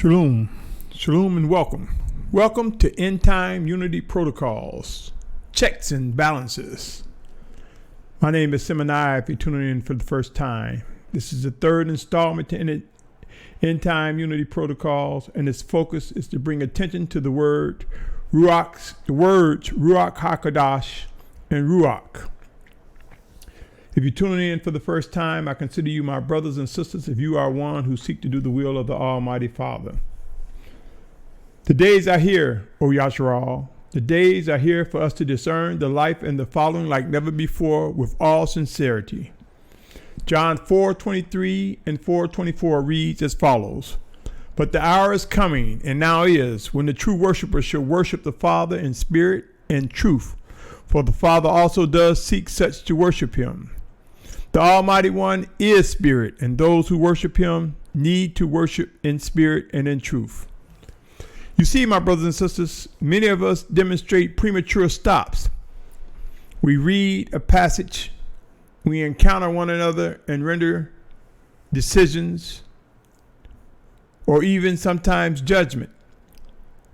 Shalom. Shalom and welcome. Welcome to End Time Unity Protocols, Checks and Balances. My name is Symmanayah if you're tuning in for the first time. This is the third installment to End Time Unity Protocols, and its focus is to bring attention to the words Ruach HaKadash and Ruach. If you're tuning in for the first time, I consider you my brothers and sisters if you are one who seek to do the will of the Almighty Father. The days are here, O Yasharal. The days are here for us to discern the life and the following like never before with all sincerity. John 4:23 and 4:24 reads as follows. But the hour is coming, and now is, when the true worshipers shall worship the Father in spirit and truth. For the Father also does seek such to worship him. The Almighty One is spirit, and those who worship him need to worship in spirit and in truth. You see, my brothers and sisters, many of us demonstrate premature stops. We read a passage, we encounter one another and render decisions, or even sometimes judgment.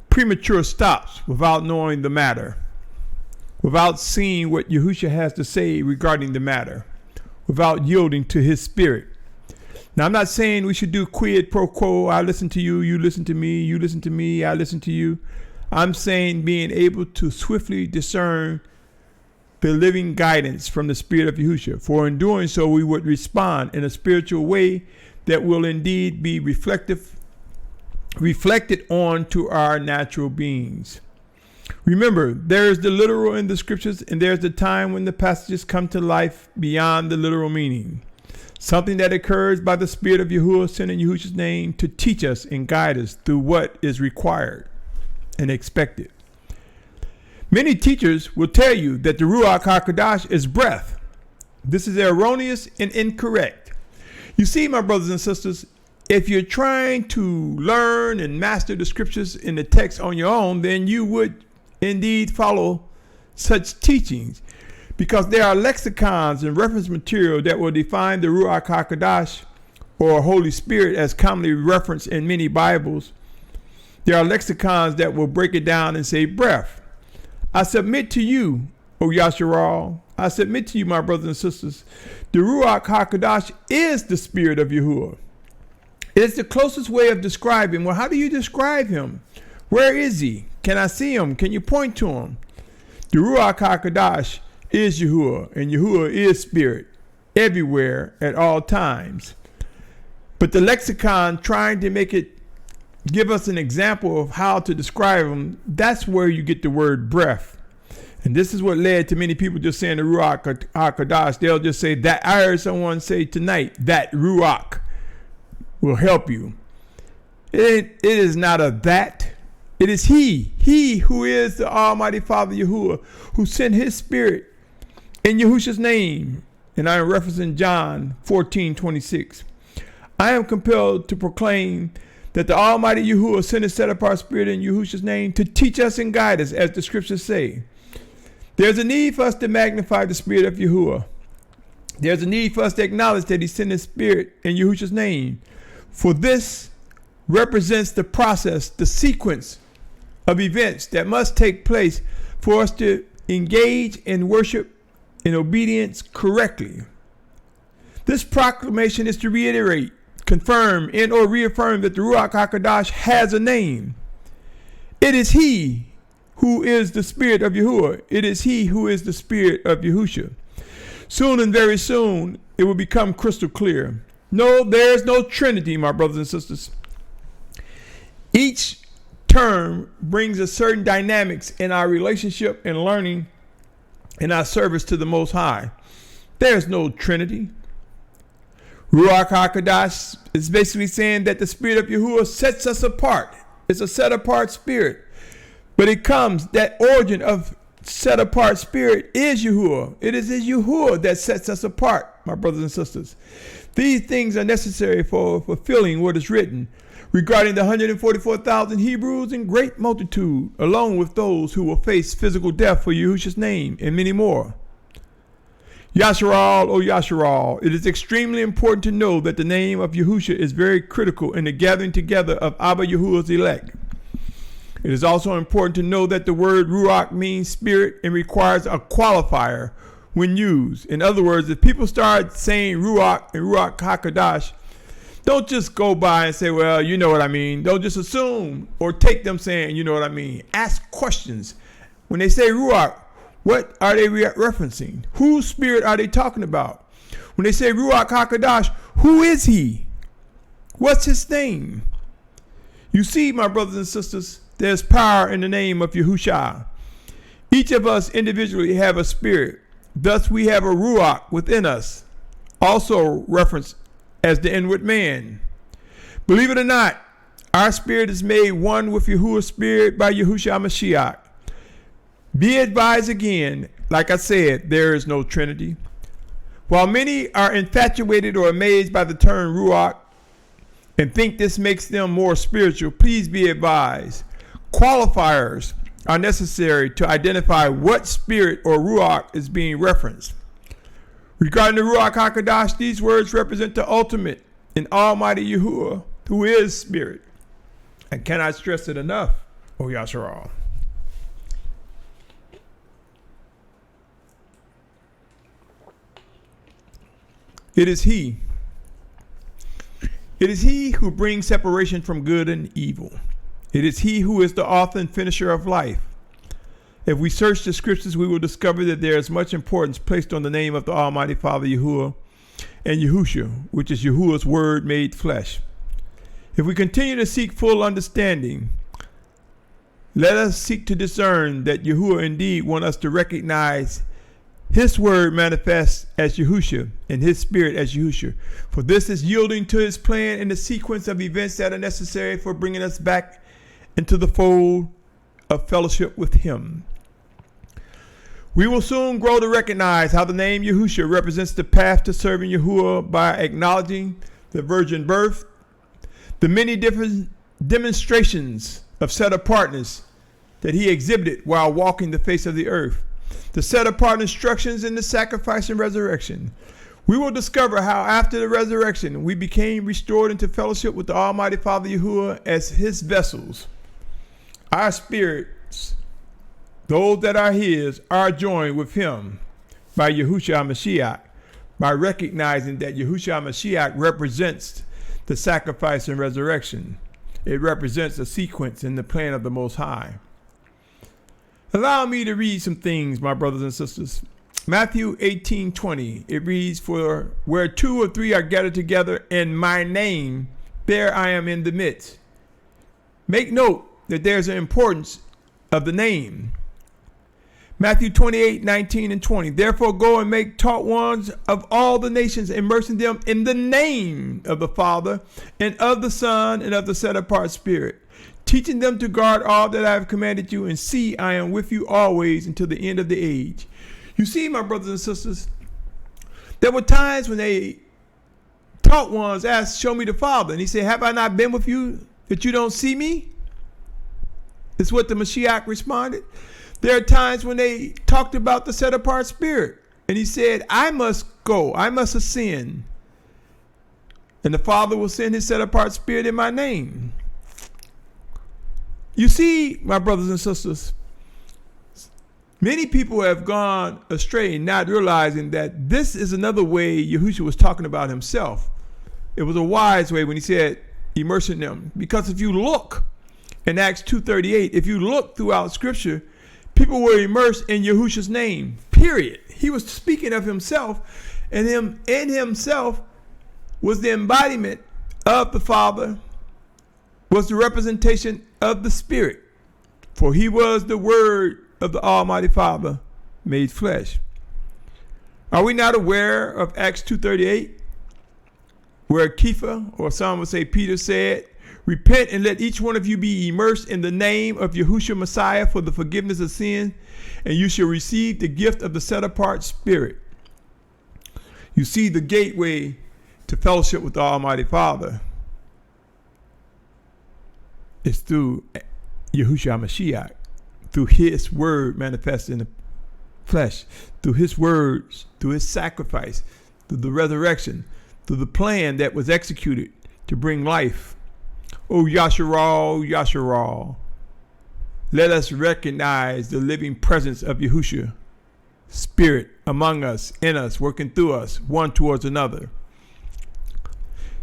Premature stops without knowing the matter, without seeing what Yahusha has to say regarding the matter, without yielding to his spirit. Now, I'm not saying we should do quid pro quo. I listen to you, you listen to me, you listen to me, I listen to you. I'm saying being able to swiftly discern the living guidance from the spirit of Yahusha. For in doing so, we would respond in a spiritual way that will indeed be reflected on to our natural beings. Remember, there is the literal in the scriptures, and there's the time when the passages come to life beyond the literal meaning. Something that occurs by the Spirit of Yahuah sent in Yahusha's name to teach us and guide us through what is required and expected. Many teachers will tell you that the Ruach HaKadash is breath. This is erroneous and incorrect. You see, my brothers and sisters, if you're trying to learn and master the scriptures in the text on your own, then you would indeed follow such teachings, because there are lexicons and reference material that will define the Ruach HaKadash, or Holy Spirit, as commonly referenced in many Bibles. There are lexicons that will break it down and say breath. I submit to you, O Yasharal, I submit to you, my brothers and sisters, the Ruach HaKadash is the Spirit of Yahuah. It's the closest way of describing. Well, how do you describe him? Where is he? Can I see him? Can you point to him? The Ruach HaKadash is Yahuah, and Yahuah is spirit everywhere at all times. But the lexicon trying to make it give us an example of how to describe him, that's where you get the word breath. And this is what led to many people just saying the Ruach HaKadash. They'll just say that. I heard someone say tonight that Ruach will help you. It is not a that. It is he who is the Almighty Father Yahuah, who sent his spirit in Yahusha's name. And I am referencing John 14:26. I am compelled to proclaim that the Almighty Yahuah sent his set-apart spirit in Yahusha's name to teach us and guide us, as the scriptures say. There's a need for us to magnify the spirit of Yahuah. There's a need for us to acknowledge that he sent his spirit in Yahusha's name. For this represents the process, the sequence of events that must take place for us to engage in worship in obedience correctly. This proclamation is to reiterate, confirm, and or reaffirm that the Ruach HaKadash has a name. It is he who is the spirit of Yahuah. It is he who is the spirit of Yahusha. Soon and very soon, it will become crystal clear. No, there's no Trinity, my brothers and sisters. Each term brings a certain dynamics in our relationship and learning in our service to the Most High. There's no Trinity. Ruach HaKadash is basically saying that the Spirit of Yahuah sets us apart. It's a set-apart spirit. But it comes, that origin of set-apart spirit is Yahuah. It is Yahuah that sets us apart, my brothers and sisters. These things are necessary for fulfilling what is written regarding the 144,000 Hebrews and great multitude, along with those who will face physical death for Yahusha's name, and many more. Yasharal, O Yasharal, it is extremely important to know that the name of Yahusha is very critical in the gathering together of Abba Yahuwah's elect. It is also important to know that the word Ruach means spirit and requires a qualifier when used. In other words, if people start saying Ruach and Ruach HaKadosh, don't just go by and say, well, you know what I mean. Don't just assume or take them saying, you know what I mean. Ask questions. When they say Ruach, what are they referencing? Whose spirit are they talking about? When they say Ruach HaKadosh, who is he? What's his name? You see, my brothers and sisters, there's power in the name of Yahusha. Each of us individually have a spirit. Thus we have a Ruach within us, also referenced as the inward man. Believe it or not, our spirit is made one with Yahuwah's spirit by Yahusha Mashiach. Be advised again, like I said, there is no Trinity. While many are infatuated or amazed by the term Ruach and think this makes them more spiritual, please be advised. Qualifiers are necessary to identify what spirit or Ruach is being referenced. Regarding the Ruach HaKadosh, these words represent the ultimate and almighty Yahuwah, who is spirit. I cannot stress it enough, O Yasharal. It is he who brings separation from good and evil. It is he who is the author and finisher of life. If we search the scriptures, we will discover that there is much importance placed on the name of the Almighty Father Yahuwah and Yahusha, which is Yahuwah's word made flesh. If we continue to seek full understanding, let us seek to discern that Yahuwah indeed wants us to recognize his word manifests as Yahusha and his spirit as Yahusha. For this is yielding to his plan in the sequence of events that are necessary for bringing us back into the fold of fellowship with him. We will soon grow to recognize how the name Yahusha represents the path to serving Yahuwah by acknowledging the virgin birth, the many different demonstrations of set-apartness that he exhibited while walking the face of the earth, the set-apart instructions in the sacrifice and resurrection. We will discover how after the resurrection we became restored into fellowship with the Almighty Father Yahuwah as his vessels. Our spirits, those that are his, are joined with him by Yahusha Mashiach, by recognizing that Yahusha Mashiach represents the sacrifice and resurrection. It represents a sequence in the plan of the Most High. Allow me to read some things, my brothers and sisters. Matthew 18:20, it reads, "For where 2 or 3 are gathered together in my name, there I am in the midst." Make note that there's an importance of the name. Matthew 28:19 and 20, "Therefore go and make taught ones of all the nations, immersing them in the name of the Father and of the Son and of the set-apart Spirit, teaching them to guard all that I have commanded you, and see, I am with you always until the end of the age." You see, my brothers and sisters, there were times when they taught ones asked, "Show me the Father." And he said, "Have I not been with you that you don't see me?" That's what the Mashiach responded. There are times when they talked about the set-apart Spirit. And he said, "I must go. I must ascend. And the Father will send his set-apart Spirit in my name." You see, my brothers and sisters, many people have gone astray, not realizing that this is another way Yahusha was talking about himself. It was a wise way when he said, immersing them. Because if you look in Acts 2:38, if you look throughout Scripture, people were immersed in Yahusha's name, period. He was speaking of himself, and him in himself was the embodiment of the Father, was the representation of the Spirit, for he was the Word of the Almighty Father made flesh. Are we not aware of Acts 2:38, where Kepha, or some would say Peter, said, "Repent and let each one of you be immersed in the name of Yahushua Messiah for the forgiveness of sin, and you shall receive the gift of the set-apart Spirit." You see, the gateway to fellowship with the Almighty Father is through Yahushua Mashiach, through his word manifested in the flesh, through his words, through his sacrifice, through the resurrection, through the plan that was executed to bring life. Oh, Yasharal, Yasharal. Let us recognize the living presence of Yahusha, Spirit among us, in us, working through us, one towards another.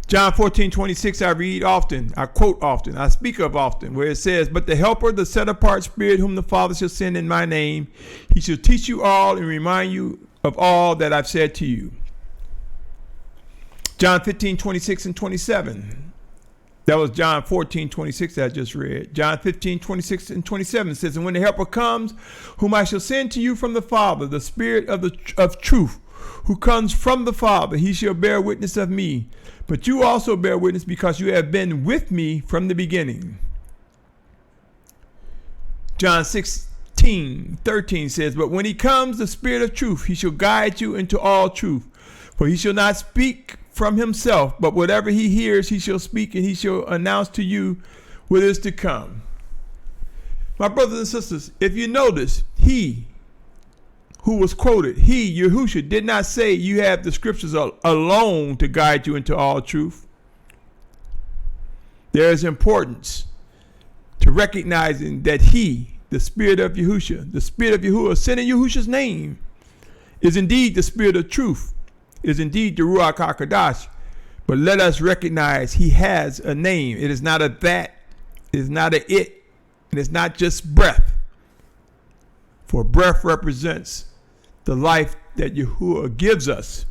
John 14:26 I read often, I quote often, I speak of often, where it says, but the Helper, the set-apart Spirit, whom the Father shall send in my name, he shall teach you all and remind you of all that I've said to you. John 15:26 and 27. That was John 14:26 that I just read. John 15:26 and 27 says, and when the Helper comes, whom I shall send to you from the Father, the Spirit of truth, who comes from the Father, he shall bear witness of me. But you also bear witness because you have been with me from the beginning. John 16:13 says, but when he comes, the Spirit of truth, he shall guide you into all truth. For he shall not speak from himself, but whatever he hears, he shall speak, and he shall announce to you what is to come. My brothers and sisters, if you notice, he who was quoted, he, Yahusha, did not say you have the scriptures alone to guide you into all truth. There is importance to recognizing that he, the Spirit of Yahusha, the Spirit of Yahuah, sent in Yahusha's name, is indeed the Spirit of truth, is indeed the Ruach HaKadosh. But let us recognize he has a name. It is not a that, it is not a it, and it's not just breath. For breath represents the life that Yahuah gives us.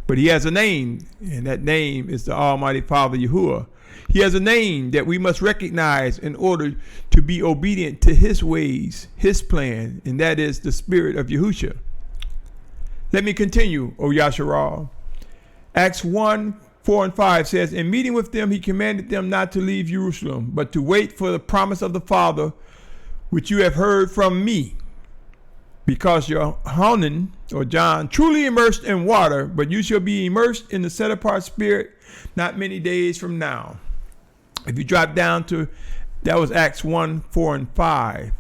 But he has a name, and that name is the Almighty Father Yahuah. He has a name that we must recognize in order to be obedient to his ways, his plan, and that is the Spirit of Yahusha. Let me continue, O Yasharal. Acts 1:4-5 says, in meeting with them, he commanded them not to leave Jerusalem, but to wait for the promise of the Father, which you have heard from me. Because Yohanan, or John, truly immersed in water, but you shall be immersed in the set-apart Spirit not many days from now. If you drop down to, that was Acts 1:4-5.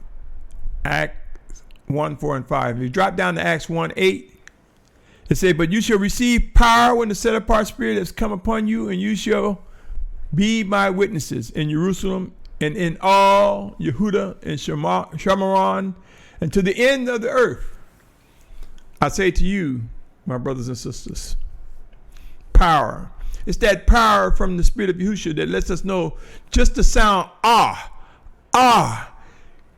Acts 1:4-5. If you drop down to Acts 1:8, it says, but you shall receive power when the set-apart Spirit has come upon you, and you shall be my witnesses in Jerusalem and in all Yehuda and Shamaron and to the end of the earth. I say to you, my brothers and sisters, power. It's that power from the Spirit of Yahusha that lets us know just the sound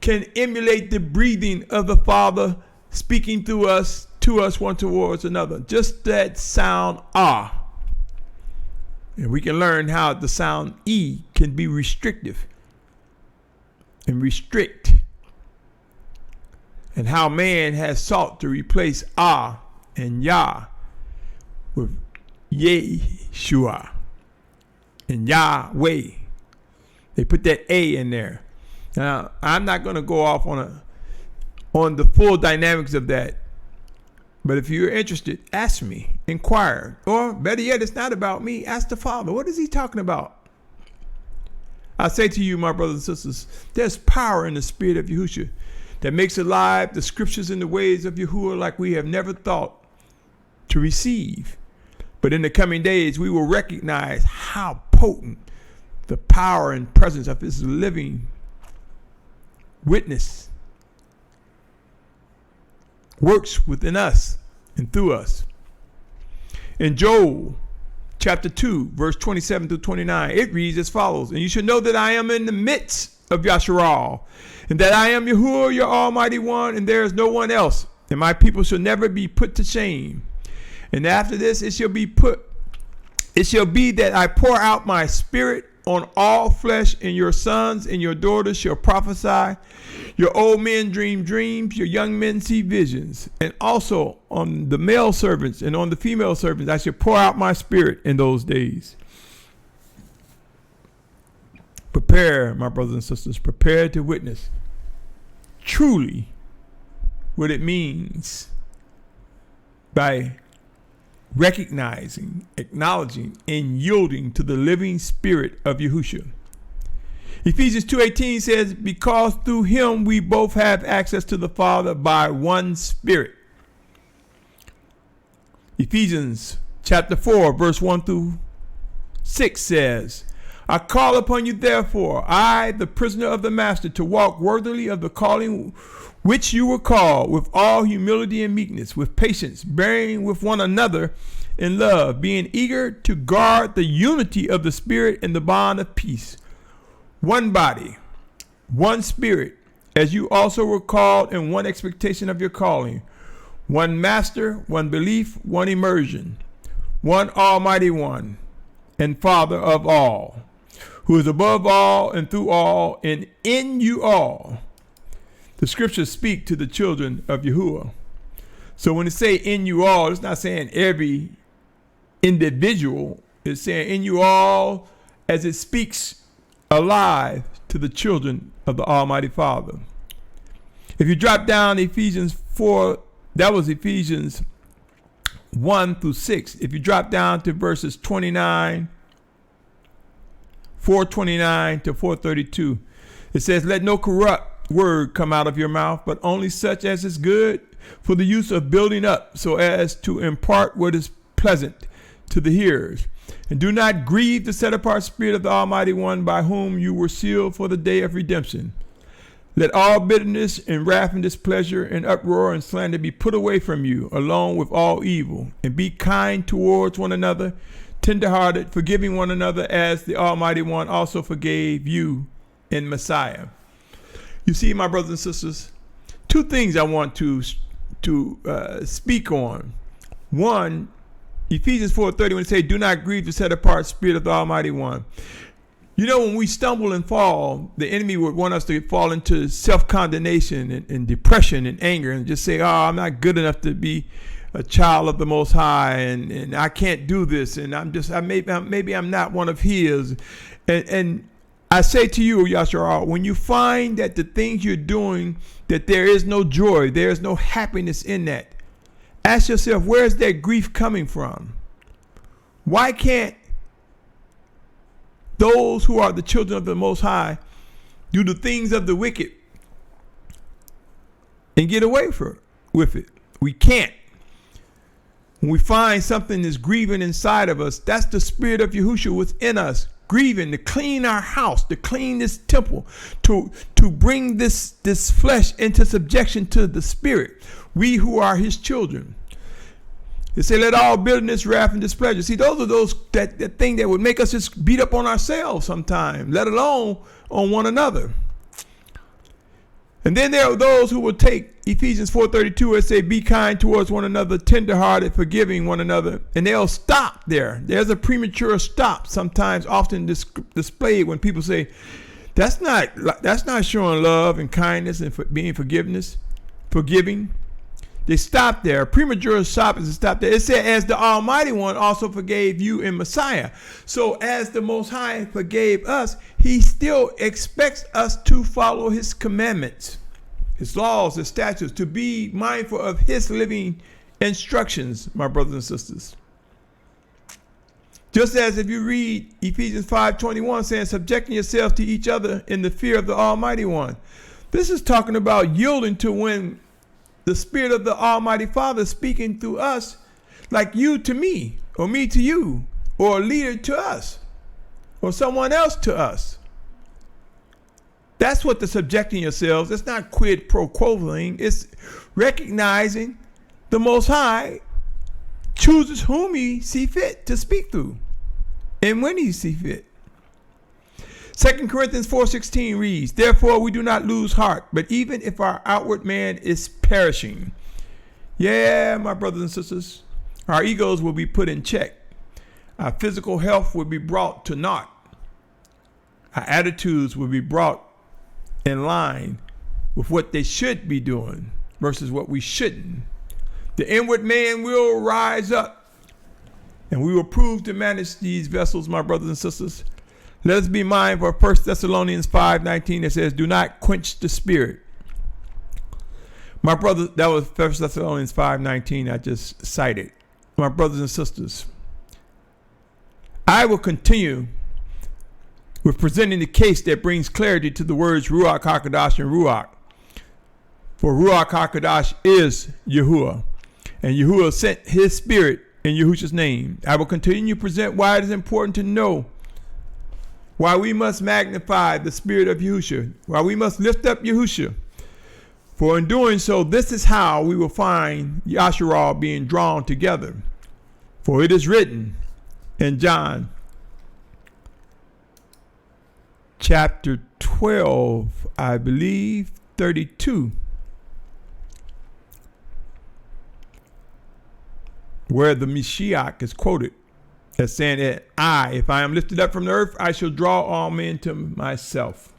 can emulate the breathing of the Father speaking through us, to us, one towards another. Just that sound And we can learn how the sound E can be restrictive and restrict, and how man has sought to replace and Yah with Yeshua and Yahweh. They put that A in there. Now, I'm not going to go off on the full dynamics of that. But if you're interested, ask me, inquire. Or better yet, it's not about me. Ask the Father. What is he talking about? I say to you, my brothers and sisters, there's power in the Spirit of Yahusha that makes alive the scriptures and the ways of Yahuah like we have never thought to receive. But in the coming days, we will recognize how potent the power and presence of his living witness works within us and through us. In Joel chapter 2, verse 27-29, it reads as follows, and you should know that I am in the midst of Yasharal, and that I am Yahuah, your Almighty One, and there is no one else, and my people shall never be put to shame. And after this it shall be that I pour out my Spirit on all flesh, and your sons and your daughters shall prophesy. Your old men dream dreams, your young men see visions. And also on the male servants and on the female servants I shall pour out my Spirit in those days. Prepare, my brothers and sisters, prepare to witness truly what it means by recognizing, acknowledging, and yielding to the living Spirit of Yahusha. Ephesians 2:18 says, because through him we both have access to the Father by one Spirit. Ephesians chapter 4, verse 1 through 6 says, I call upon you, therefore, I, the prisoner of the master, to walk worthily of the calling which you were called, with all humility and meekness, with patience, bearing with one another in love, being eager to guard the unity of the Spirit in the bond of peace. One body, one Spirit, as you also were called in one expectation of your calling. One master, one belief, one immersion, one almighty one, and Father of all, who is above all and through all and in you all. The scriptures speak to the children of Yahuah. So when it say in you all, it's not saying every individual. It's saying in you all as it speaks alive to the children of the Almighty Father. If you drop down Ephesians 4, that was Ephesians 1 through 6. If you drop down to verses 429 to 432, it says, let no corrupt word come out of your mouth, but only such as is good for the use of building up, so as to impart what is pleasant to the hearers. And do not grieve the set apart Spirit of the Almighty One, by whom you were sealed for the day of redemption. Let all bitterness and wrath and displeasure and uproar and slander be put away from you, along with all evil, and be kind towards one another, tenderhearted, forgiving one another, as the Almighty One also forgave you in Messiah. You see, my brothers and sisters, two things I want to speak on. One, Ephesians 4:30, when it says, do not grieve the set apart Spirit of the Almighty One. You know, when we stumble and fall, the enemy would want us to fall into self-condemnation and depression and anger and just say, oh, I'm not good enough to be a child of the Most High, and I can't do this, and maybe I'm not one of His. And I say to you, Yasharal, when you find that the things you're doing, that there is no joy, there is no happiness in that, ask yourself, where is that grief coming from? Why can't those who are the children of the Most High do the things of the wicked and get away with it? We can't. When we find something that's grieving inside of us, that's the Spirit of Yahusha within us, grieving to clean our house, to clean this temple, to bring this flesh into subjection to the Spirit. We who are His children. It say, let all bitterness, wrath, and displeasure. See, those are that thing that would make us just beat up on ourselves sometimes, let alone on one another. And then there are those who will take Ephesians 4:32 and say, be kind towards one another, tenderhearted, forgiving one another. And they'll stop there. There's a premature stop sometimes, often displayed when people say, that's not showing love and kindness and being forgiving. They stop there. Premature stop is to stop there. It said, as the Almighty One also forgave you in Messiah. So as the Most High forgave us, He still expects us to follow His commandments, His laws, His statutes, to be mindful of His living instructions, my brothers and sisters. Just as if you read Ephesians 5:21 saying, subjecting yourselves to each other in the fear of the Almighty One. This is talking about yielding to when the Spirit of the Almighty Father speaking through us, like you to me, or me to you, or a leader to us, or someone else to us. That's what the subjecting yourselves, it's not quid pro quo thing. It's recognizing the Most High chooses whom He see fit to speak through, and when He see fit. 2 Corinthians 4:16 reads, therefore we do not lose heart, but even if our outward man is perishing. Yeah, my brothers and sisters, our egos will be put in check. Our physical health will be brought to naught. Our attitudes will be brought in line with what they should be doing versus what we shouldn't. The inward man will rise up, and we will prove to manage these vessels, my brothers and sisters. Let us be mindful of 1 Thessalonians 5:19 that says, do not quench the Spirit. My brother, that was 1 Thessalonians 5:19 I just cited. My brothers and sisters, I will continue with presenting the case that brings clarity to the words Ruach HaKadosh and Ruach. For Ruach HaKadosh is Yahuah, and Yahuah sent His Spirit in Yahusha's name. I will continue to present why it is important to know why we must magnify the spirit of Yahusha, why we must lift up Yahusha. For in doing so, this is how we will find Yasharal being drawn together. For it is written in John chapter 12, I believe, 32, where the Mashiach is quoted as saying that if I am lifted up from the earth, I shall draw all men to myself.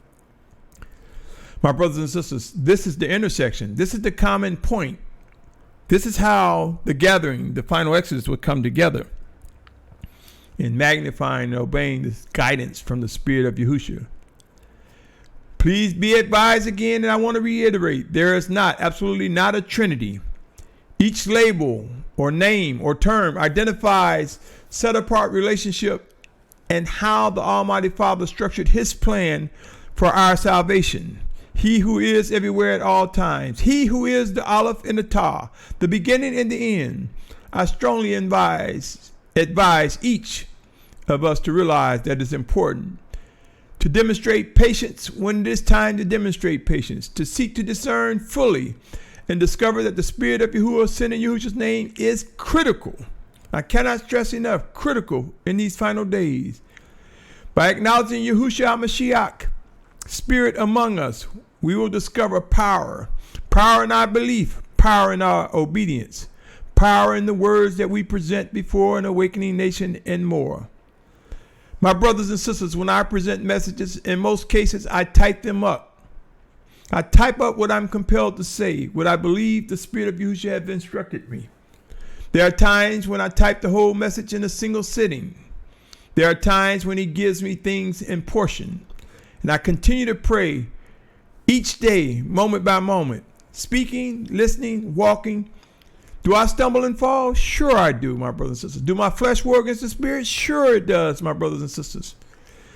My brothers and sisters, this is the intersection. This is the common point. This is how the gathering, the final Exodus, would come together in magnifying and obeying this guidance from the Spirit of Yahusha. Please be advised again, and I want to reiterate, there is absolutely not a Trinity. Each label or name or term identifies set-apart relationship and how the Almighty Father structured his plan for our salvation. He who is everywhere at all times. He who is the Aleph and the Tah, the beginning and the end. I strongly advise each of us to realize that it's important to demonstrate patience when it is time to demonstrate patience, to seek to discern fully and discover that the Spirit of Yahuah sent in Yahusha's name is critical. I cannot stress enough, critical in these final days. By acknowledging Yahusha HaMashiach, Spirit among us, we will discover power in our belief, power in our obedience, power in the words that we present before an awakening nation, and more. My brothers and sisters, when I present messages, in most cases, I type them up. I type up what I'm compelled to say, what I believe the Spirit of Yahusha has instructed me. There are times when I type the whole message in a single sitting. There are times when he gives me things in portion. And I continue to pray each day, moment by moment, speaking, listening, walking. Do I stumble and fall? Sure I do, my brothers and sisters. Do my flesh war against the Spirit? Sure it does, my brothers and sisters.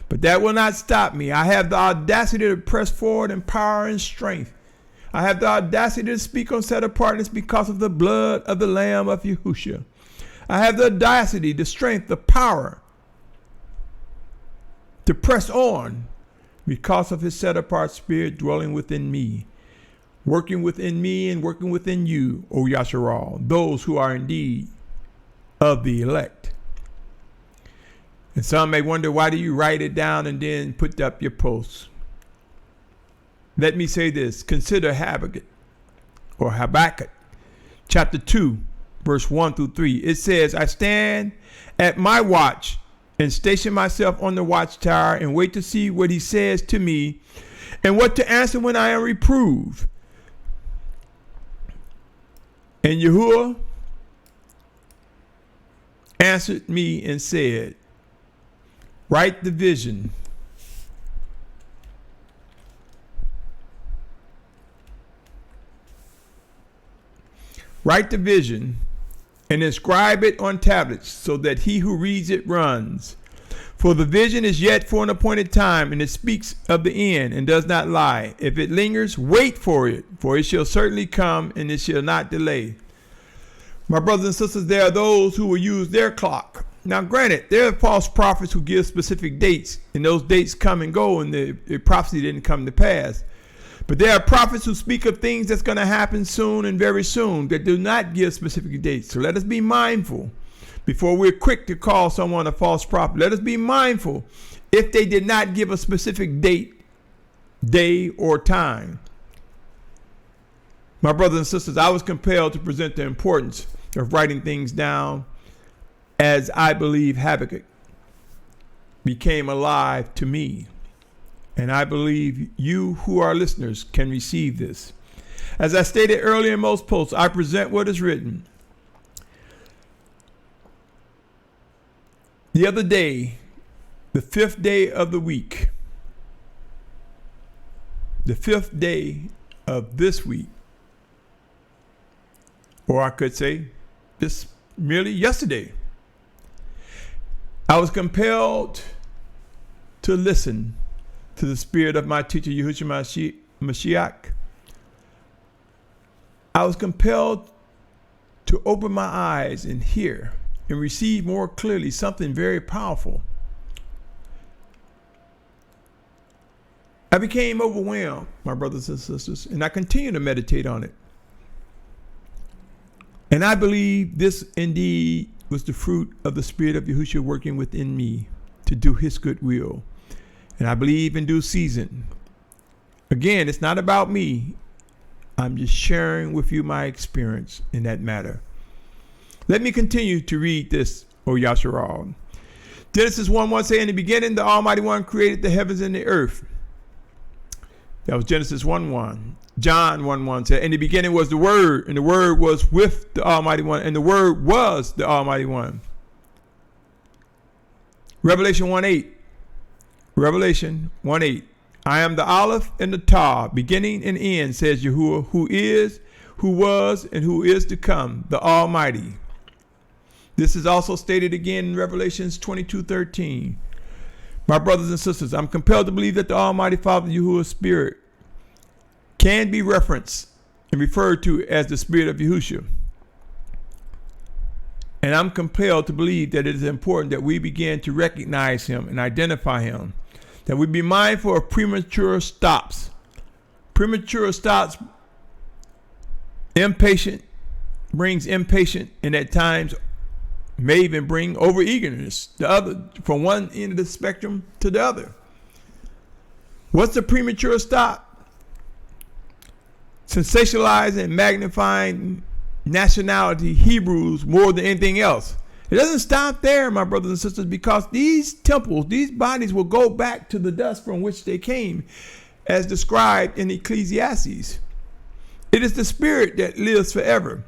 But that will not stop me. I have the audacity to press forward in power and strength. I have the audacity to speak on set apartness because of the blood of the Lamb of Yahusha. I have the audacity, the strength, the power to press on because of his set apart spirit dwelling within me, working within me and working within you, O Yasharal, those who are indeed of the elect. And some may wonder, why do you write it down and then put up your posts? Let me say this. Consider Habakkuk chapter 2, verse 1 through 3. It says, I stand at my watch and station myself on the watchtower and wait to see what he says to me and what to answer when I am reproved. And Yahuah answered me and said, write the vision. Write the vision and inscribe it on tablets so that he who reads it runs. For the vision is yet for an appointed time, and it speaks of the end and does not lie. If it lingers, wait for it shall certainly come and it shall not delay. My brothers and sisters, there are those who will use their clock. Now, granted, there are false prophets who give specific dates, and those dates come and go, and the prophecy didn't come to pass. But there are prophets who speak of things that's going to happen soon and very soon that do not give specific dates. So let us be mindful before we're quick to call someone a false prophet. Let us be mindful if they did not give a specific date, day, or time. My brothers and sisters, I was compelled to present the importance of writing things down as I believe Habakkuk became alive to me. And I believe you who are listeners can receive this. As I stated earlier in most posts, I present what is written. The other day, the 5th day of the week, the 5th day of this week, or I could say just merely yesterday, I was compelled to listen to the spirit of my teacher, Yahusha Mashiach. I was compelled to open my eyes and hear and receive more clearly something very powerful. I became overwhelmed, my brothers and sisters, and I continue to meditate on it. And I believe this indeed was the fruit of the Spirit of Yahusha working within me to do his good will. And I believe in due season. Again, it's not about me. I'm just sharing with you my experience in that matter. Let me continue to read this, O Yasharal. Genesis 1:1 say, in the beginning, the Almighty One created the heavens and the earth. That was Genesis 1:1. John 1:1 said, in the beginning was the Word, and the Word was with the Almighty One, and the Word was the Almighty One. Revelation 1:8. Revelation 1:8. I am the Aleph and the Tav, beginning and end, says Yahuah, who is, who was, and who is to come, the Almighty. This is also stated again in Revelations 22:13. My brothers and sisters, I'm compelled to believe that the Almighty Father, Yahuwah's Spirit, can be referenced and referred to as the Spirit of Yahusha. And I'm compelled to believe that it is important that we begin to recognize him and identify him, that we be mindful of premature stops. Premature stops, brings impatient, and at times may even bring over-eagerness, the other, from one end of the spectrum to the other. What's the premature stop? Sensationalizing and magnifying nationality, Hebrews, more than anything else. It doesn't stop there, my brothers and sisters, because these temples, these bodies will go back to the dust from which they came, as described in Ecclesiastes. It is the Spirit that lives forever.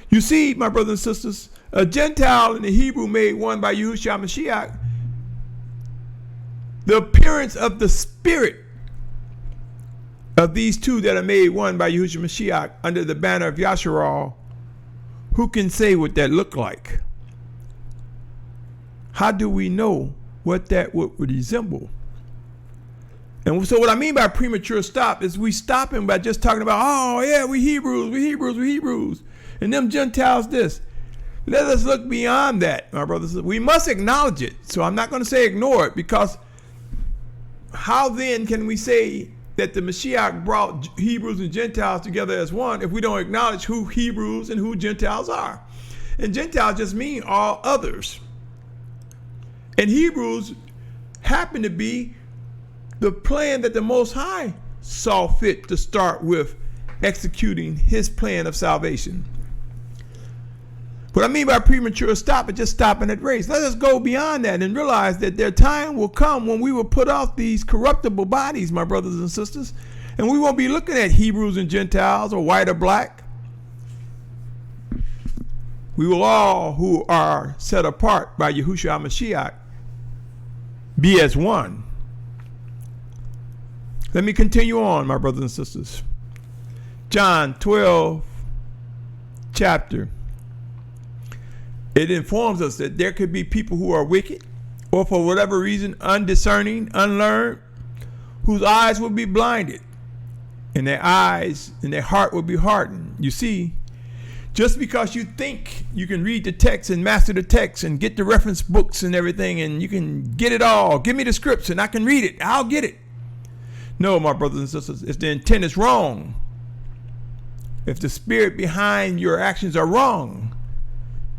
You see, my brothers and sisters, a Gentile and a Hebrew made one by Yahusha Mashiach, the appearance of the Spirit of these two that are made one by Yahusha Mashiach under the banner of Yasharal, who can say what that looked like? How do we know what that would resemble? And so what I mean by premature stop is we stop him by just talking about, oh yeah, we Hebrews, and them Gentiles this. Let us look beyond that, my brothers. We must acknowledge it. So I'm not going to say ignore it, because how then can we say that the Mashiach brought Hebrews and Gentiles together as one if we don't acknowledge who Hebrews and who Gentiles are? And Gentiles just mean all others. And Hebrews happen to be the plan that the Most High saw fit to start with executing his plan of salvation. What I mean by premature stop is just stopping at race. Let us go beyond that and realize that their time will come when we will put off these corruptible bodies, my brothers and sisters, and we won't be looking at Hebrews and Gentiles or white or black. We will all, who are set apart by Yahushua Mashiach, be as one. Let me continue on, my brothers and sisters. John 12 chapter. It informs us that there could be people who are wicked, or for whatever reason undiscerning, unlearned, whose eyes will be blinded, and their eyes and their heart will be hardened. You see, just because you think you can read the text and master the text and get the reference books and everything, and you can get it all, give me the scripts and I can read it, I'll get it. No, my brothers and sisters, if the intent is wrong, if the spirit behind your actions are wrong,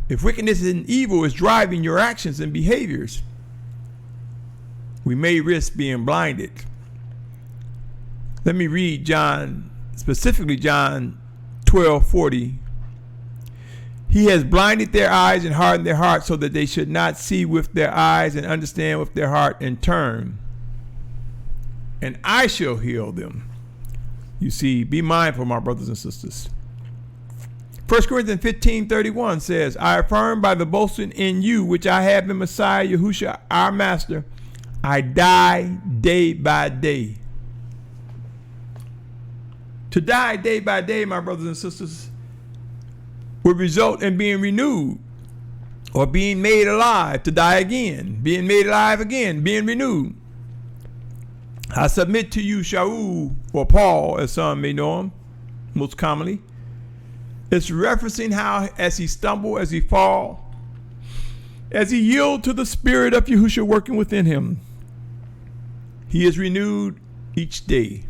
if wickedness and evil is driving your actions and behaviors, we may risk being blinded. Let me read John, specifically John 12:40. He has blinded their eyes and hardened their hearts so that they should not see with their eyes and understand with their heart and turn, and I shall heal them. You see, be mindful, my brothers and sisters. 1 Corinthians 15:31 says, I affirm by the boasting in you, which I have in Messiah Yahusha, our master, I die day by day. To die day by day, my brothers and sisters, would result in being renewed or being made alive, to die again, being made alive again, being renewed. I submit to you, Shaul, or Paul, as some may know him, most commonly. It's referencing how as he stumble, as he fall, As he yields to the spirit of Yahusha working within him, he is renewed each day.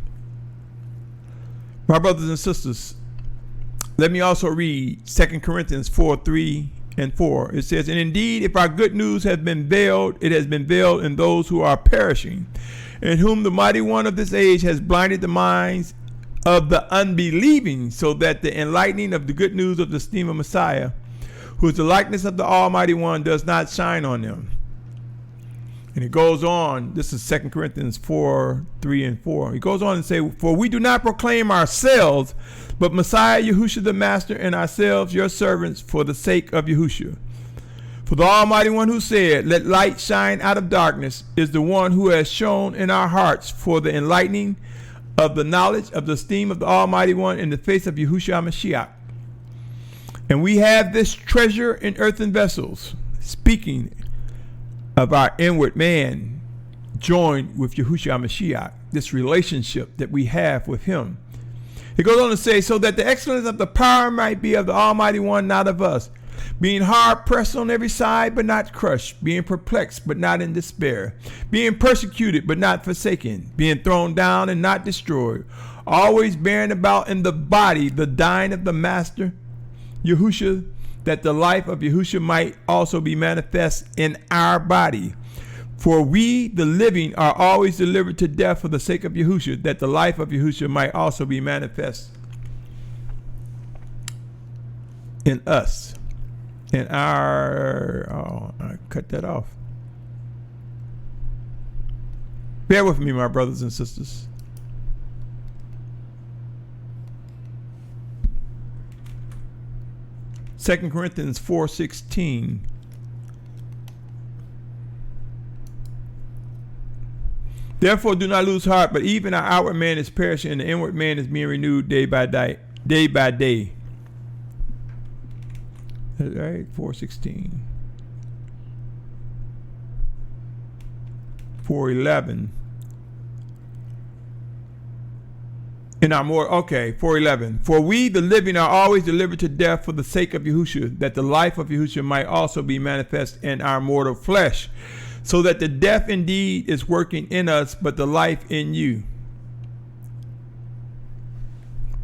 My brothers and sisters, let me also read 2 Corinthians 4:3-4. It says, and indeed, if our good news has been veiled, it has been veiled in those who are perishing, in whom the mighty one of this age has blinded the minds of the unbelieving, so that the enlightening of the good news of the esteem of Messiah, who is the likeness of the Almighty One, does not shine on them. And it goes on, this is 2 Corinthians 4:3-4. He goes on and say, for we do not proclaim ourselves, but Messiah Yahusha the Master, and ourselves your servants for the sake of Yahusha. For the Almighty One who said, let light shine out of darkness, is the one who has shone in our hearts for the enlightening of the knowledge of the esteem of the Almighty One in the face of Yahushua Mashiach. And we have this treasure in earthen vessels, speaking of our inward man joined with Yahushua Mashiach, this relationship that we have with him. It goes on to say, so that the excellence of the power might be of the Almighty One, not of us, being hard pressed on every side, but not crushed, being perplexed, but not in despair, being persecuted, but not forsaken, being thrown down and not destroyed, always bearing about in the body the dying of the Master, Yahusha, that the life of Yahusha might also be manifest in our body. For we, the living, are always delivered to death for the sake of Yahusha, that the life of Yahusha might also be manifest in us. In our, I cut that off. Bear with me, my brothers and sisters. Second Corinthians 4:16. Therefore do not lose heart, but even our outward man is perishing, and the inward man is being renewed day by day. Day by day. All right, 4:16. 4:11. In our more, okay, 4:11. For we, the living, are always delivered to death for the sake of Yahusha, that the life of Yahusha might also be manifest in our mortal flesh, so that the death indeed is working in us, but the life in you.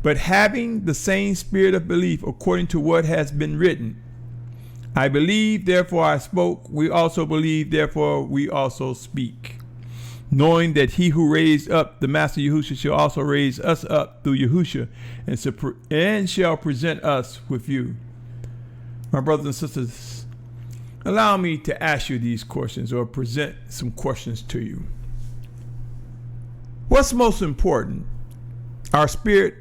But having the same spirit of belief, according to what has been written, I believe, therefore I spoke. We also believe, therefore we also speak. Knowing that he who raised up the Master Yahusha shall also raise us up through Yahusha, and shall present us with you. My brothers and sisters, allow me to ask you these questions, or present some questions to you. What's most important, our spirit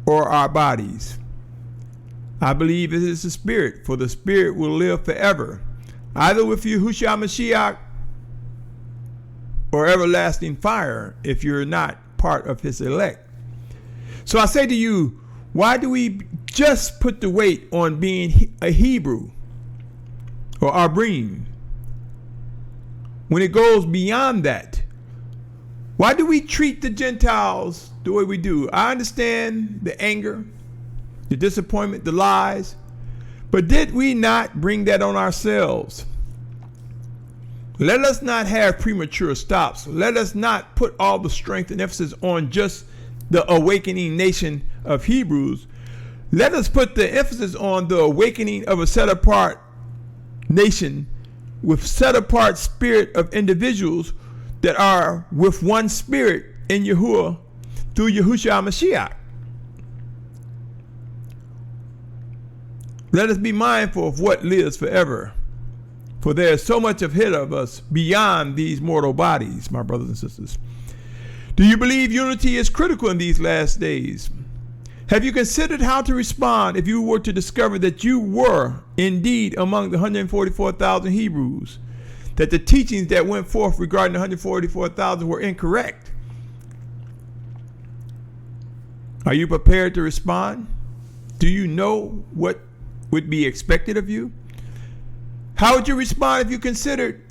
or our bodies? I believe it is the spirit, for the spirit will live forever, either with Yahushua Mashiach or everlasting fire, if you're not part of his elect. So I say to you, why do we just put the weight on being a Hebrew or Abrim when it goes beyond that? Why do we treat the Gentiles the way we do? I understand the anger, the disappointment, the lies, but did we not bring that on ourselves? Let us not have premature stops. Let us not put all the strength and emphasis on just the awakening nation of Hebrews. Let us put the emphasis on the awakening of a set-apart nation with set-apart spirit of individuals that are with one spirit in Yahuah through Yahushua Mashiach. Let us be mindful of what lives forever, for there is so much ahead of us beyond these mortal bodies, my brothers and sisters. Do you believe unity is critical in these last days? Have you considered how to respond if you were to discover that you were indeed among the 144,000 Hebrews, that the teachings that went forth regarding the 144,000 were incorrect? Are you prepared to respond? Do you know what would be expected of you? How would you respond if you considered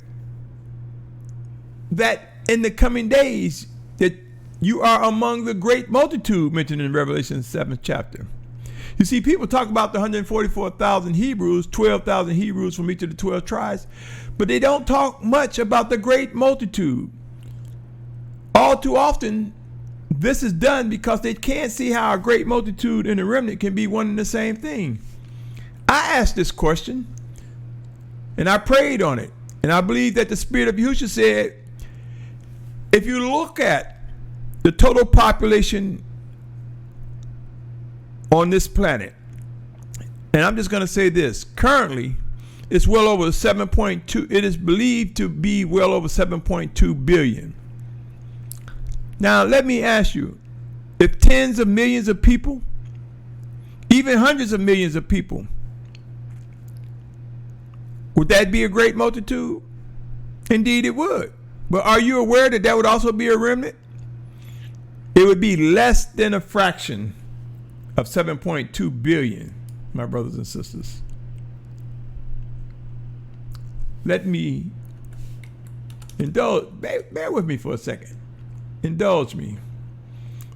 that in the coming days that you are among the great multitude mentioned in Revelation 7th chapter? You see, people talk about the 144,000 Hebrews, 12,000 Hebrews from each of the 12 tribes, but they don't talk much about the great multitude. All too often, this is done because they can't see how a great multitude and a remnant can be one and the same thing. I asked this question, and I prayed on it, and I believe that the Spirit of Yahusha said, if you look at the total population on this planet, and I'm just going to say this, currently it's well over 7.2, it is believed to be well over 7.2 billion. Now let me ask you, if tens of millions of people, even hundreds of millions of people, would that be a great multitude? Indeed it would. But are you aware that that would also be a remnant? It would be less than a fraction of 7.2 billion, my brothers and sisters. Let me indulge, bear with me for a second. Indulge me.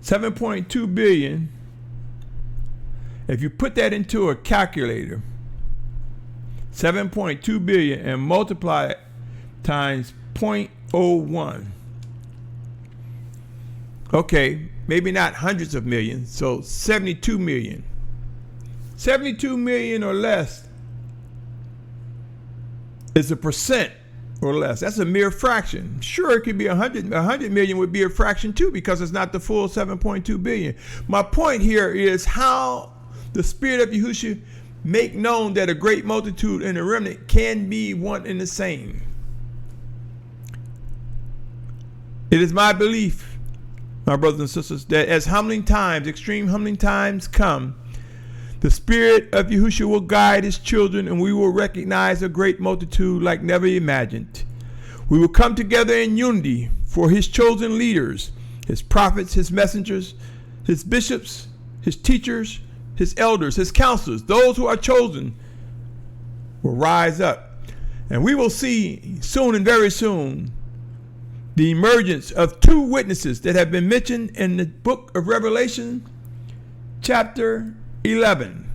7.2 billion, if you put that into a calculator, 7.2 billion and multiply it times 0.01. Okay, maybe not hundreds of millions, so 72 million. 72 million or less is a percent or less. That's a mere fraction. Sure, it could be 100 million would be a fraction too, because it's not the full 7.2 billion. My point here is how the Spirit of Yahusha make known that a great multitude and a remnant can be one and the same. It is my belief, my brothers and sisters, that as humbling times, extreme humbling times come, the Spirit of Yahusha will guide his children, and we will recognize a great multitude like never imagined. We will come together in unity for his chosen leaders, his prophets, his messengers, his bishops, his teachers, his elders, his counselors. Those who are chosen will rise up. And we will see soon and very soon the emergence of two witnesses that have been mentioned in the book of Revelation, chapter 11.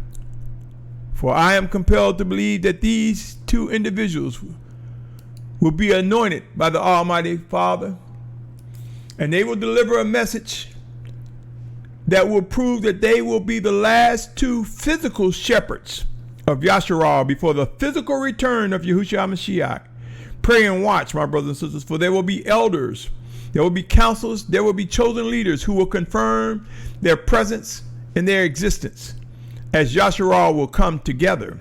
For I am compelled to believe that these two individuals will be anointed by the Almighty Father, and they will deliver a message that will prove that they will be the last two physical shepherds of Yasharal before the physical return of Yahushua HaMashiach. Pray and watch, my brothers and sisters, for there will be elders, there will be counselors, there will be chosen leaders who will confirm their presence and their existence as Yasharal will come together.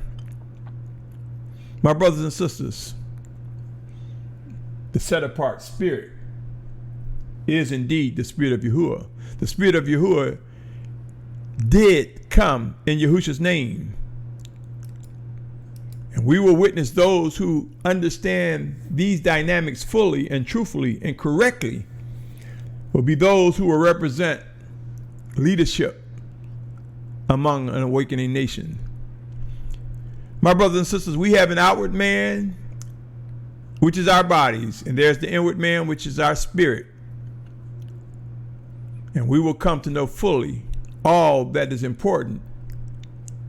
My brothers and sisters, the set apart spirit is indeed the Spirit of Yahuah. The Spirit of Yahuah did come in Yahusha's name. And we will witness those who understand these dynamics fully and truthfully and correctly will be those who will represent leadership among an awakening nation. My brothers and sisters, we have an outward man, which is our bodies, and there's the inward man, which is our spirit. And we will come to know fully all that is important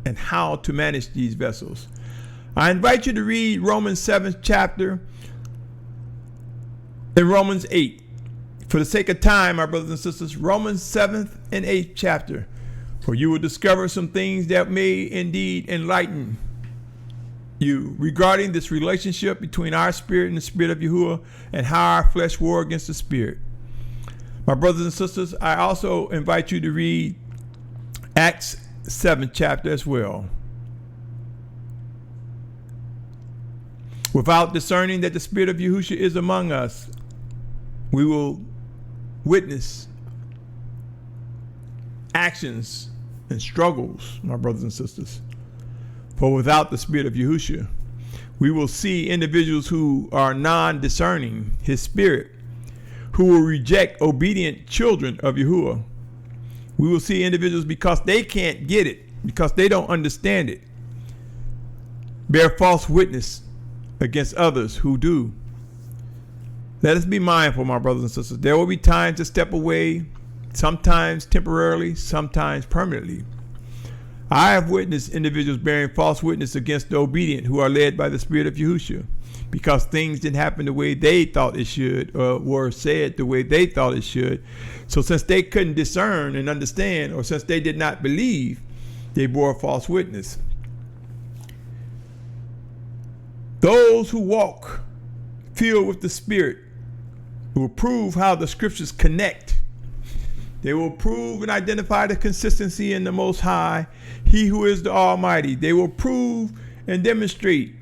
and how to manage these vessels. I invite you to read Romans 7th chapter and Romans 8. For the sake of time, my brothers and sisters, Romans 7th and 8th chapter, for you will discover some things that may indeed enlighten you regarding this relationship between our spirit and the Spirit of Yahuah, and how our flesh war against the spirit. My brothers and sisters, I also invite you to read Acts 7th chapter as well. Without discerning that the Spirit of Yahusha is among us, we will witness actions and struggles, my brothers and sisters. For without the Spirit of Yahusha, we will see individuals who are non-discerning his spirit, who will reject obedient children of Yahuah. We will see individuals, because they can't get it, because they don't understand it, bear false witness against others who do. Let us be mindful, my brothers and sisters. There will be times to step away, sometimes temporarily, sometimes permanently. I have witnessed individuals bearing false witness against the obedient who are led by the Spirit of Yahusha, because things didn't happen the way they thought it should, or were said the way they thought it should. So since they couldn't discern and understand, or since they did not believe, they bore false witness. Those who walk filled with the Spirit will prove how the scriptures connect. They will prove and identify the consistency in the Most High, He who is the Almighty. They will prove and demonstrate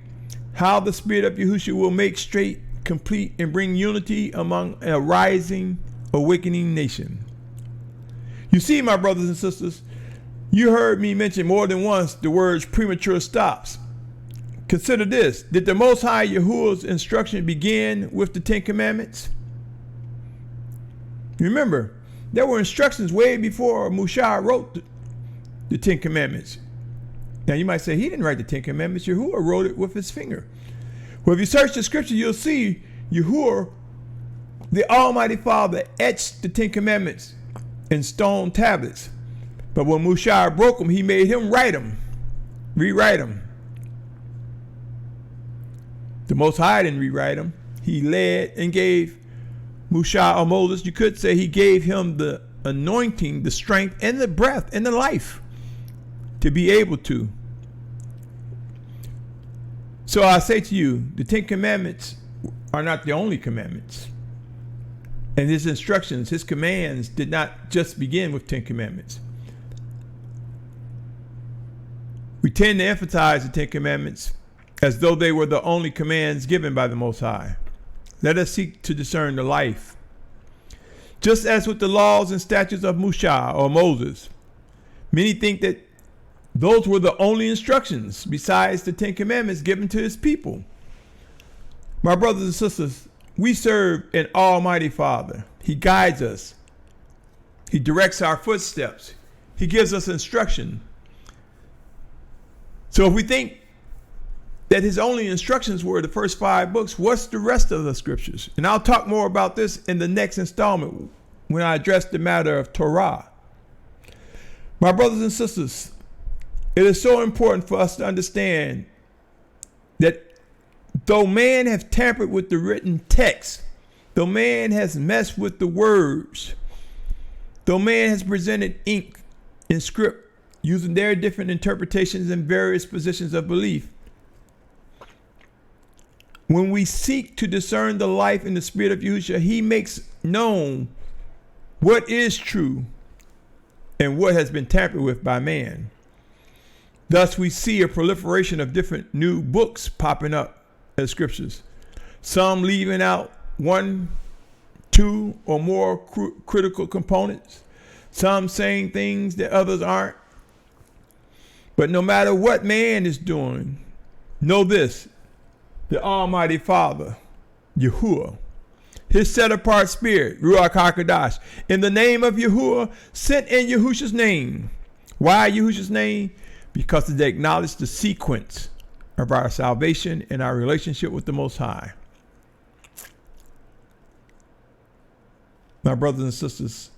how the Spirit of Yahusha will make straight, complete, and bring unity among a rising, awakening nation. You see, my brothers and sisters, you heard me mention more than once the words premature stops. Consider this. Did the Most High Yahuah's instruction begin with the Ten Commandments? Remember, there were instructions way before Musha wrote the Ten Commandments. Now you might say, he didn't write the Ten Commandments. Yahuah wrote it with his finger. Well, if you search the scripture, you'll see Yahuah, the Almighty Father, etched the Ten Commandments in stone tablets. But when Musha broke them, he made him rewrite them. The Most High didn't rewrite them. He led and gave Musha or Moses, you could say he gave him the anointing, the strength, and the breath, and the life to be able to. So I say to you, the Ten Commandments are not the only commandments. And his instructions, his commands did not just begin with 10 commandments. We tend to emphasize the 10 commandments as though they were the only commands given by the Most High. Let us seek to discern the life. Just as with the laws and statutes of Musha or Moses, many think that those were the only instructions besides the 10 commandments given to his people. My brothers and sisters, we serve an Almighty Father. He guides us. He directs our footsteps. He gives us instruction. So if we think that his only instructions were the first 5 books, what's the rest of the scriptures? And I'll talk more about this in the next installment when I address the matter of Torah. My brothers and sisters, it is so important for us to understand that though man has tampered with the written text, though man has messed with the words, though man has presented ink and script using their different interpretations and various positions of belief, when we seek to discern the life in the Spirit of Yahusha, he makes known what is true and what has been tampered with by man. Thus, we see a proliferation of different new books popping up as scriptures, some leaving out 1, 2, or more critical components, some saying things that others aren't. But no matter what man is doing, know this: the Almighty Father, Yahuah, his set-apart spirit, Ruach HaKadosh, in the name of Yahuah, sent in Yahusha's name. Why Yahusha's name? Because they acknowledge the sequence of our salvation and our relationship with the Most High. My brothers and sisters,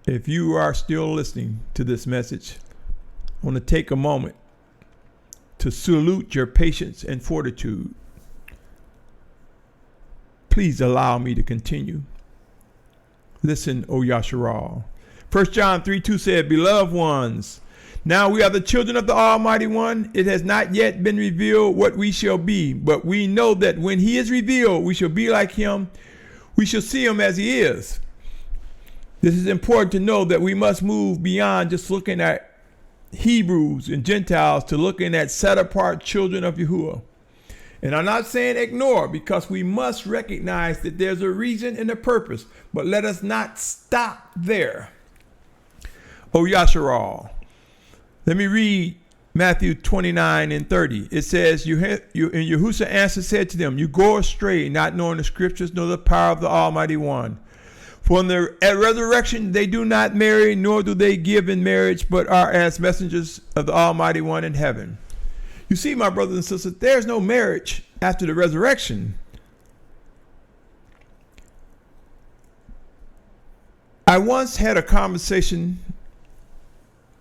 if you are still listening to this message, I want to take a moment to salute your patience and fortitude. Please allow me to continue. Listen, O Yasharal. 1 John 3:2 said, "Beloved ones, now we are the children of the Almighty One. It has not yet been revealed what we shall be, but we know that when he is revealed, we shall be like him. We shall see him as he is." This is important to know, that we must move beyond just looking at Hebrews and Gentiles to looking at set-apart children of Yahuah. And I'm not saying ignore, because we must recognize that there's a reason and a purpose, but let us not stop there. O Yasharal. Let me read Matthew 29:30. It says, and Yahusha answered, said to them, "You go astray, not knowing the scriptures nor the power of the Almighty One. For in the resurrection they do not marry, nor do they give in marriage, but are as messengers of the Almighty One in heaven." You see, my brothers and sisters, there's no marriage after the resurrection. I once had a conversation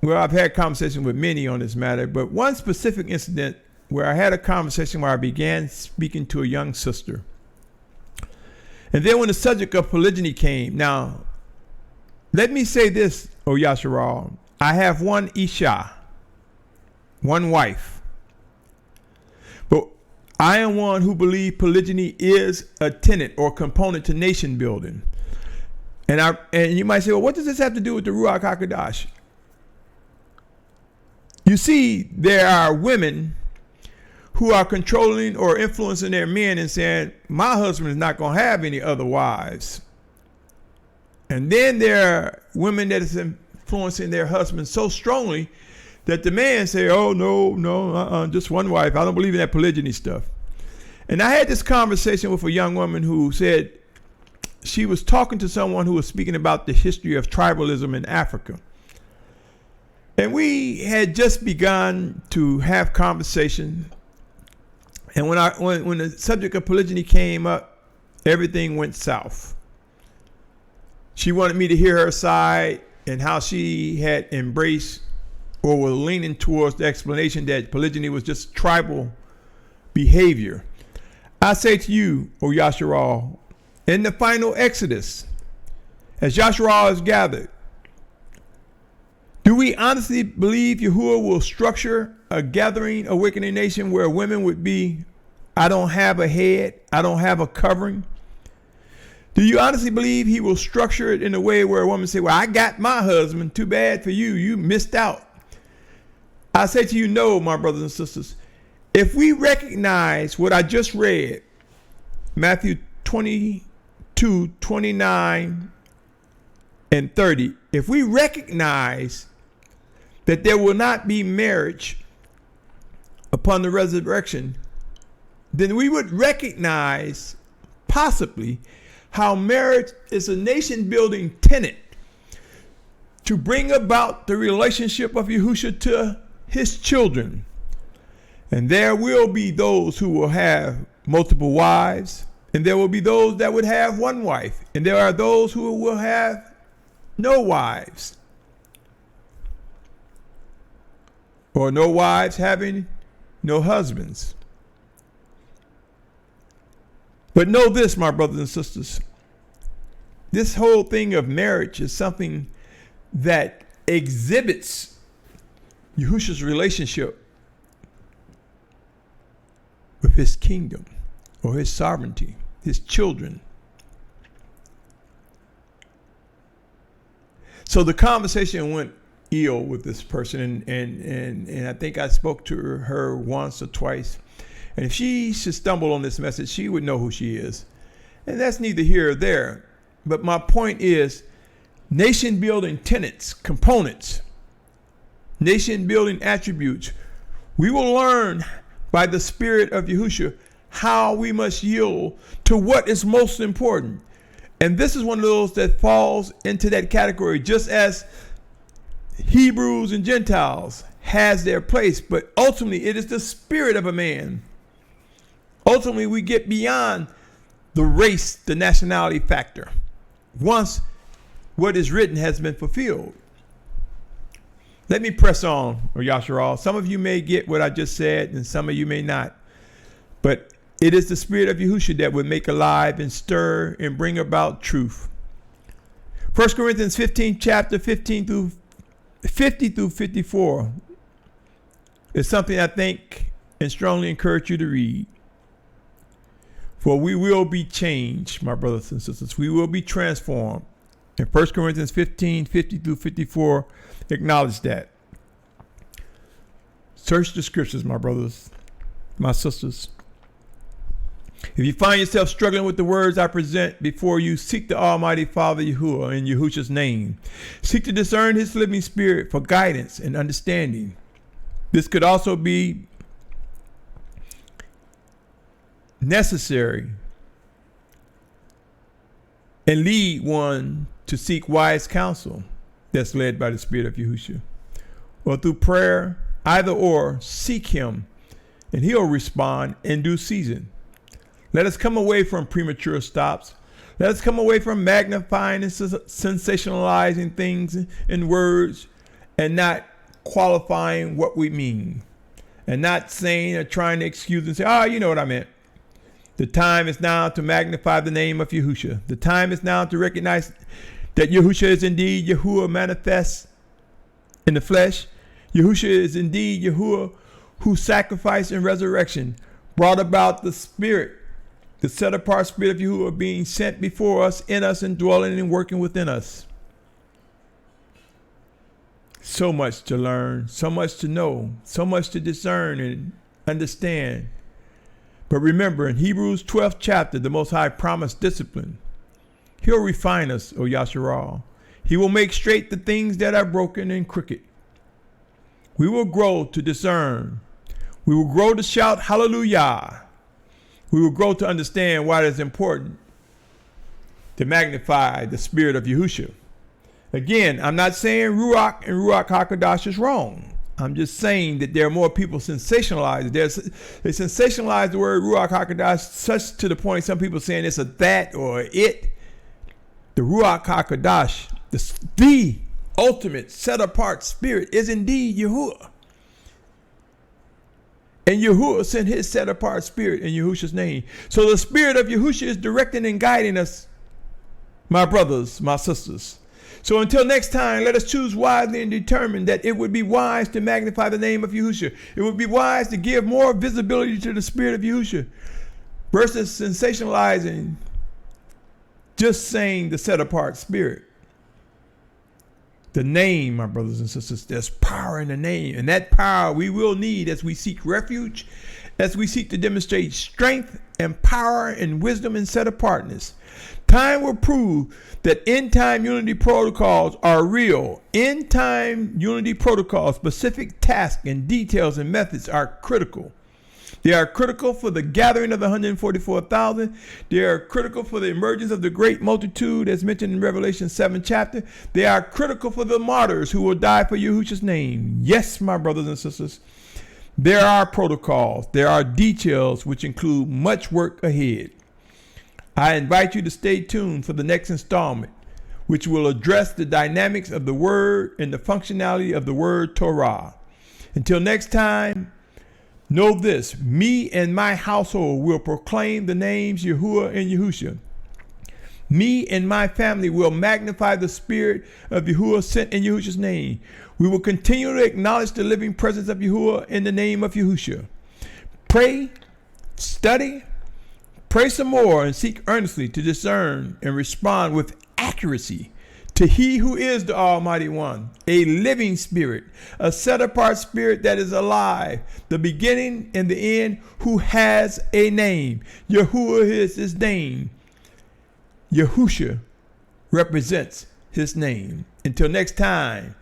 well, I've had conversations with many on this matter, but one specific incident where I had a conversation where I began speaking to a young sister. And then when the subject of polygyny came, now, let me say this, O Yasharal, I have one Isha, one wife. But I am one who believes polygyny is a tenet or component to nation building. And you might say, well, what does this have to do with the Ruach HaKodesh? You see, there are women who are controlling or influencing their men and saying, my husband is not going to have any other wives. And then there are women that is influencing their husbands so strongly that the man say, oh, no, just one wife. I don't believe in that polygyny stuff. And I had this conversation with a young woman who said she was talking to someone who was speaking about the history of tribalism in Africa. And we had just begun to have conversation. And when the subject of polygyny came up, everything went south. She wanted me to hear her side and how she had embraced or was leaning towards the explanation that polygyny was just tribal behavior. I say to you, O Yasharal, in the final Exodus, as Yasharal is gathered, do we honestly believe Yahuah will structure a gathering, awakening nation where women would be, I don't have a head, I don't have a covering? Do you honestly believe he will structure it in a way where a woman say, well, I got my husband, too bad for you, you missed out? I say to you, no, my brothers and sisters. If we recognize what I just read, Matthew 22, 29, and 30, if we recognize that there will not be marriage upon the resurrection, then we would recognize possibly how marriage is a nation-building tenet to bring about the relationship of Yahusha to his children. And there will be those who will have multiple wives, and there will be those that would have one wife, and there are those who will have no wives, or no wives having no husbands. But know this, my brothers and sisters, this whole thing of marriage is something that exhibits Yahusha's relationship with his kingdom or his sovereignty, his children. So the conversation went ill with this person, and I think I spoke to her once or twice. And if she should stumble on this message, she would know who she is. And that's neither here or there. But my point is, nation building tenets, components, nation building attributes. We will learn by the Spirit of Yahusha how we must yield to what is most important. And this is one of those that falls into that category, just as Hebrews and Gentiles has their place. But ultimately, it is the spirit of a man. Ultimately, we get beyond the race, the nationality factor, once what is written has been fulfilled. Let me press on, or Yasharal. Some of you may get what I just said, and some of you may not. But it is the Spirit of Yahusha that would make alive and stir and bring about truth. 1 Corinthians 15, chapter 15 through 50 through 54 is something I think and strongly encourage you to read. For we will be changed, my brothers and sisters. We will be transformed. And 1 Corinthians 15, 50 through 54 acknowledge that. Search the scriptures, my brothers, my sisters. If you find yourself struggling with the words I present before you, seek the Almighty Father Yahuah in Yahusha's name. Seek to discern his living spirit for guidance and understanding. This could also be necessary and lead one to seek wise counsel that's led by the Spirit of Yahusha. Or through prayer, either or, seek him and he'll respond in due season. Let us come away from premature stops. Let us come away from magnifying and sensationalizing things in words and not qualifying what we mean and not saying or trying to excuse and say, you know what I meant. The time is now to magnify the name of Yahusha. The time is now to recognize that Yahusha is indeed Yahuah manifest in the flesh. Yahusha is indeed Yahuah whose sacrifice and resurrection brought about the spirit, the set apart spirit of Yahuah being sent before us, in us, and dwelling and working within us. So much to learn, so much to know, so much to discern and understand. But remember, in Hebrews 12th chapter, the Most High promised discipline. He'll refine us, O Yasharal. He will make straight the things that are broken and crooked. We will grow to discern. We will grow to shout hallelujah. We will grow to understand why it is important to magnify the spirit of Yahusha. Again, I'm not saying Ruach and Ruach HaKadosh is wrong. I'm just saying that there are more people sensationalized. They sensationalize the word Ruach HaKadosh such to the point some people saying it's a that or it. The Ruach HaKadosh, the ultimate set apart spirit, is indeed Yahuah. And Yahuah sent his set apart spirit in Yahusha's name. So the spirit of Yahusha is directing and guiding us, my brothers, my sisters. So until next time, let us choose wisely and determine that it would be wise to magnify the name of Yahusha. It would be wise to give more visibility to the spirit of Yahusha versus sensationalizing, just saying the set apart spirit. The name, my brothers and sisters, there's power in the name. And that power we will need as we seek refuge, as we seek to demonstrate strength and power and wisdom and set apartness. Time will prove that end-time unity protocols are real. End-time unity protocols, specific tasks and details and methods are critical. They are critical for the gathering of the 144,000. They are critical for the emergence of the great multitude, as mentioned in Revelation 7 chapter. They are critical for the martyrs who will die for Yahusha's name. Yes, my brothers and sisters, there are protocols. There are details which include much work ahead. I invite you to stay tuned for the next installment, which will address the dynamics of the word and the functionality of the word Torah. Until next time, know this: me and my household will proclaim the names Yahuah and Yahusha. Me and my family will magnify the spirit of Yahuah sent in Yahusha's name. We will continue to acknowledge the living presence of Yahuah in the name of Yahusha. Pray, study, pray some more, and seek earnestly to discern and respond with accuracy to He who is the Almighty One, a living spirit, a set-apart spirit that is alive, the beginning and the end, who has a name. Yahuah is his name. Yahusha represents his name. Until next time,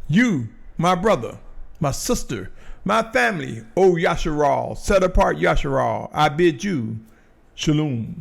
you, my brother, my sister, my family, O Yasharal, set apart Yasharal, I bid you Shalum.